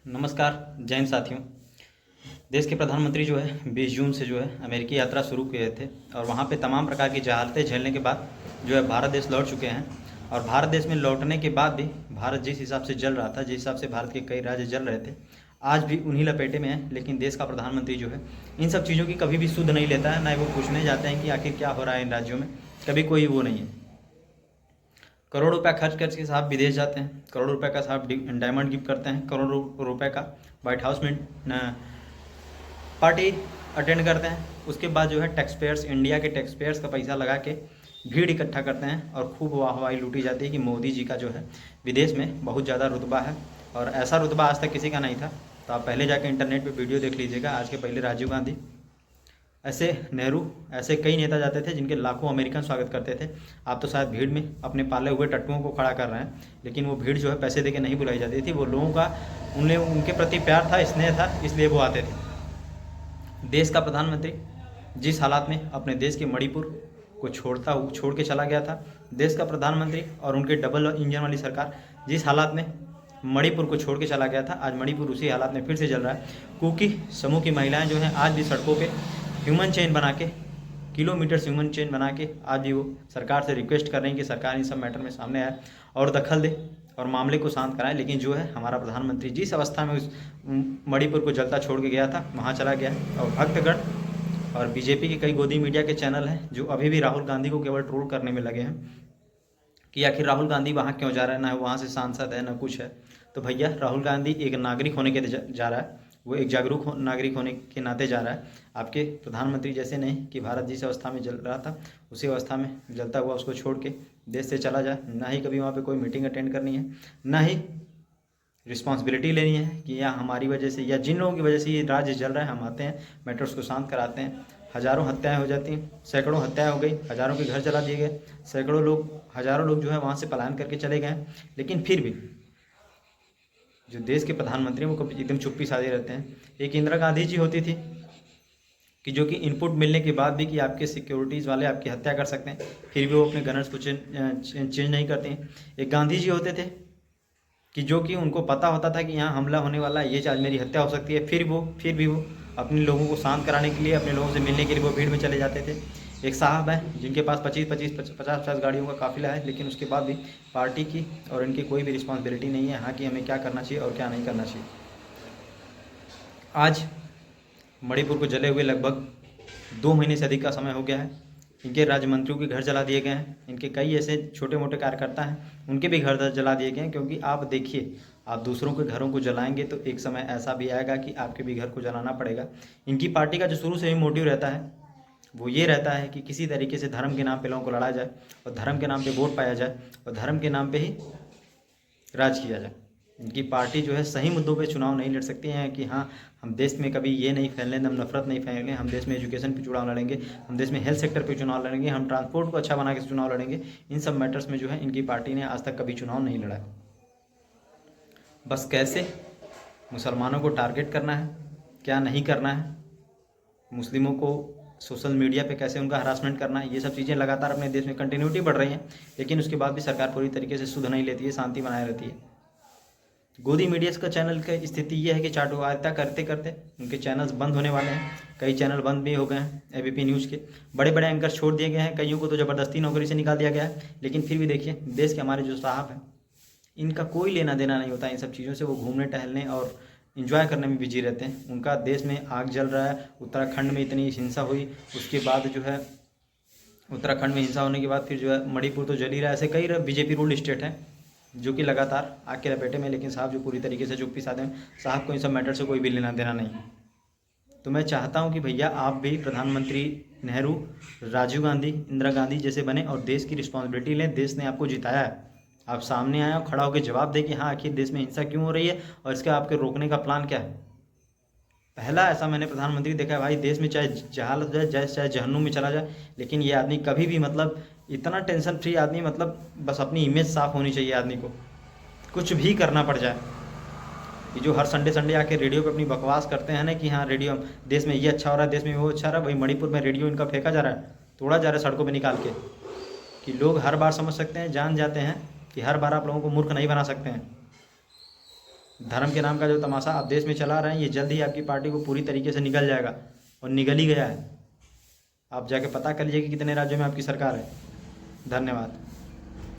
नमस्कार जय हिंद साथियों। देश के प्रधानमंत्री जो है 20 जून से जो है अमेरिकी यात्रा शुरू किए थे और वहाँ पे तमाम प्रकार की जहालतें झेलने के बाद जो है भारत देश लौट चुके हैं। और भारत देश में लौटने के बाद भी भारत जिस हिसाब से जल रहा था, जिस हिसाब से भारत के कई राज्य जल रहे थे, आज भी उन्हीं लपेटे में है। लेकिन देश का प्रधानमंत्री जो है इन सब चीज़ों की कभी भी सुध नहीं लेता है, ना ही वो पूछने जाते हैं कि आखिर क्या हो रहा है इन राज्यों में। कभी कोई वो नहीं है। करोड़ रुपया खर्च करके साहब विदेश जाते हैं, करोड़ रुपए का साहब डायमंड गिफ्ट करते हैं, करोड़ रुपए का व्हाइट हाउस में पार्टी अटेंड करते हैं। उसके बाद जो है टैक्स पेयर्स, इंडिया के टैक्स पेयर्स का पैसा लगा के भीड़ इकट्ठा करते हैं और खूब वाहवाही लूटी जाती है कि मोदी जी का जो है विदेश में बहुत ज़्यादा रुतबा है और ऐसा रुतबा आज तक किसी का नहीं था। तो आप पहले जाके इंटरनेट पे वीडियो देख लीजिएगा। आज के पहले राजीव गांधी, ऐसे नेहरू, ऐसे कई नेता जाते थे जिनके लाखों अमेरिकन स्वागत करते थे। आप तो शायद भीड़ में अपने पाले हुए टट्टुओं को खड़ा कर रहे हैं, लेकिन वो भीड़ जो है पैसे देके नहीं बुलाई जाती थी। वो लोगों का उनके प्रति प्यार था, स्नेह था, इसलिए वो आते थे। देश का प्रधानमंत्री जिस हालात में अपने देश के मणिपुर को छोड़ के चला गया था, देश का प्रधानमंत्री और उनके डबल इंजन वाली सरकार जिस हालात में मणिपुर को छोड़ के चला गया था, आज मणिपुर उसी हालात में फिर से जल रहा है। कुकी समूह की महिलाएं जो हैं आज भी सड़कों पे ह्यूमन चेन बना के, किलोमीटर ह्यूमन चेन बना के आज भी वो सरकार से रिक्वेस्ट कर रही हैं कि सरकार इन सब मैटर में सामने आए और दखल दे और मामले को शांत कराए। लेकिन जो है हमारा प्रधानमंत्री जिस अवस्था में उस मणिपुर को जलता छोड़ के गया था वहाँ चला गया। और भक्तगण और बीजेपी के कई गोदी मीडिया के चैनल हैं जो अभी भी राहुल गांधी को केवल ट्रोल करने में लगे हैं कि आखिर राहुल गांधी वहाँ क्यों जा रहा है, ना वहाँ से सांसद है ना कुछ है। तो भैया राहुल गांधी एक नागरिक होने के जा रहा है, वो एक जागरूक नागरिक होने के नाते जा रहा है। आपके प्रधानमंत्री जैसे नहीं कि भारत जिस अवस्था में जल रहा था उसी अवस्था में जलता हुआ उसको छोड़ के देश से चला जाए। ना ही कभी वहाँ पे कोई मीटिंग अटेंड करनी है, ना ही रिस्पॉन्सिबिलिटी लेनी है कि या हमारी वजह से या जिन लोगों की वजह से ये राज्य जल रहा है हम आते हैं, मैटर्स को शांत कराते हैं। हज़ारों हत्याएं हो जाती हैं, सैकड़ों हत्याएं हो गई, हज़ारों के घर जला दिए गए, हज़ारों लोग जो है वहाँ से पलायन करके चले गए। लेकिन फिर भी जो देश के प्रधानमंत्री हैं वो कभी एकदम चुप्पी साधे रहते हैं। एक इंदिरा गांधी जी होती थी कि जो कि इनपुट मिलने के बाद भी कि आपके सिक्योरिटीज़ वाले आपकी हत्या कर सकते हैं, फिर भी वो अपने गनर्स को चेंज नहीं करते हैं। एक गांधी जी होते थे कि जो कि उनको पता होता था कि यहाँ हमला होने वाला है, ये चाहे मेरी हत्या हो सकती है, फिर भी वो अपने लोगों को शांत कराने के लिए, अपने लोगों से मिलने के लिए वो भीड़ में चले जाते थे। एक साहब हैं जिनके पास 50 गाड़ियों का काफिला है, लेकिन उसके बाद भी पार्टी की और इनकी कोई भी रिस्पॉन्सिबिलिटी नहीं है यहाँ की हमें क्या करना चाहिए और क्या नहीं करना चाहिए। आज मणिपुर को जले हुए लगभग 2 महीने से अधिक का समय हो गया है। इनके राज्य मंत्रियों के घर जला दिए गए हैं, इनके कई ऐसे छोटे मोटे कार्यकर्ता हैं उनके भी घर जला दिए गए हैं। क्योंकि आप देखिए, आप दूसरों के घरों को जलाएंगे तो एक समय ऐसा भी आएगा कि आपके भी घर को जलाना पड़ेगा। इनकी पार्टी का जो शुरू से ही मोटिव रहता है वो ये रहता है कि किसी तरीके से धर्म के नाम पे लोगों को लड़ा जाए और धर्म के नाम पे वोट पाया जाए और धर्म के नाम पे ही राज किया जाए। इनकी पार्टी जो है सही मुद्दों पे चुनाव नहीं लड़ सकती हैं कि हाँ हम देश में कभी ये नहीं फैलने, हम नफरत नहीं फैलेंगे, हम देश में एजुकेशन पे चुनाव लड़ेंगे, हम देश में हेल्थ सेक्टर पे चुनाव लड़ेंगे, हम ट्रांसपोर्ट को अच्छा बना के चुनाव लड़ेंगे। इन सब मैटर्स में जो है इनकी पार्टी ने आज तक कभी चुनाव नहीं लड़ा। बस कैसे मुसलमानों को टारगेट करना है, क्या नहीं करना है, मुस्लिमों को सोशल मीडिया पे कैसे उनका हरासमेंट करना है, ये सब चीज़ें लगातार अपने देश में कंटिन्यूटी बढ़ रही हैं। लेकिन उसके बाद भी सरकार पूरी तरीके से सुध नहीं लेती है, शांति बनाए रहती है। गोदी मीडिया का चैनल की स्थिति ये है कि चाटुकारिता करते करते उनके चैनल्स बंद होने वाले हैं। कई चैनल बंद भी हो गए हैं। एबीपी न्यूज़ के बड़े बड़े एंकर छोड़ दिए गए हैं, कईयों को तो ज़बरदस्ती नौकरी से निकाल दिया गया है। लेकिन फिर भी देखिए, देश के हमारे जो साहब हैं इनका कोई लेना देना नहीं होता इन सब चीज़ों से। वो घूमने टहलने और इन्जॉय करने में बिजी रहते हैं। उनका देश में आग जल रहा है, उत्तराखंड में इतनी हिंसा हुई, उसके बाद जो है उत्तराखंड में हिंसा होने के बाद फिर जो है मणिपुर तो जल ही रहा है। ऐसे कई बीजेपी रूल्ड स्टेट हैं जो कि लगातार आग के लपेटे में, लेकिन साहब जो पूरी तरीके से चुप्पी साधे हैं। साहब को इन सब मैटर से कोई भी लेना देना नहीं। तो मैं चाहता हूं कि भैया आप भी प्रधानमंत्री नेहरू, राजीव गांधी, इंदिरा गांधी जैसे बने और देश की रिस्पॉन्सिबिलिटी लें। देश ने आपको जिताया है, आप सामने आए और खड़ा होकर जवाब दें कि हाँ आखिर देश में हिंसा क्यों हो रही है और इसका आपके रोकने का प्लान क्या है। पहला ऐसा मैंने प्रधानमंत्री देखा है भाई, देश में चाहे जहालत जाए चाहे जहन्नुम में चला जाए, लेकिन ये आदमी कभी भी मतलब इतना टेंशन फ्री आदमी, मतलब बस अपनी इमेज साफ होनी चाहिए आदमी को, कुछ भी करना पड़ जाए। ये जो हर संडे आके रेडियो पे अपनी बकवास करते हैं ना कि हाँ रेडियो देश में ये अच्छा हो रहा है, देश में वो अच्छा हो रहा है, भाई मणिपुर में रेडियो इनका फेंका जा रहा है, तोड़ा जा रहा है सड़कों पर निकाल के, कि लोग हर बार समझ सकते हैं, जान जाते हैं कि हर बार आप लोगों को मूर्ख नहीं बना सकते हैं। धर्म के नाम का जो तमाशा आप देश में चला रहे हैं, ये जल्द ही आपकी पार्टी को पूरी तरीके से निगल जाएगा, और निगल ही गया है। आप जाके पता कर लीजिए कि कितने राज्यों में आपकी सरकार है। धन्यवाद।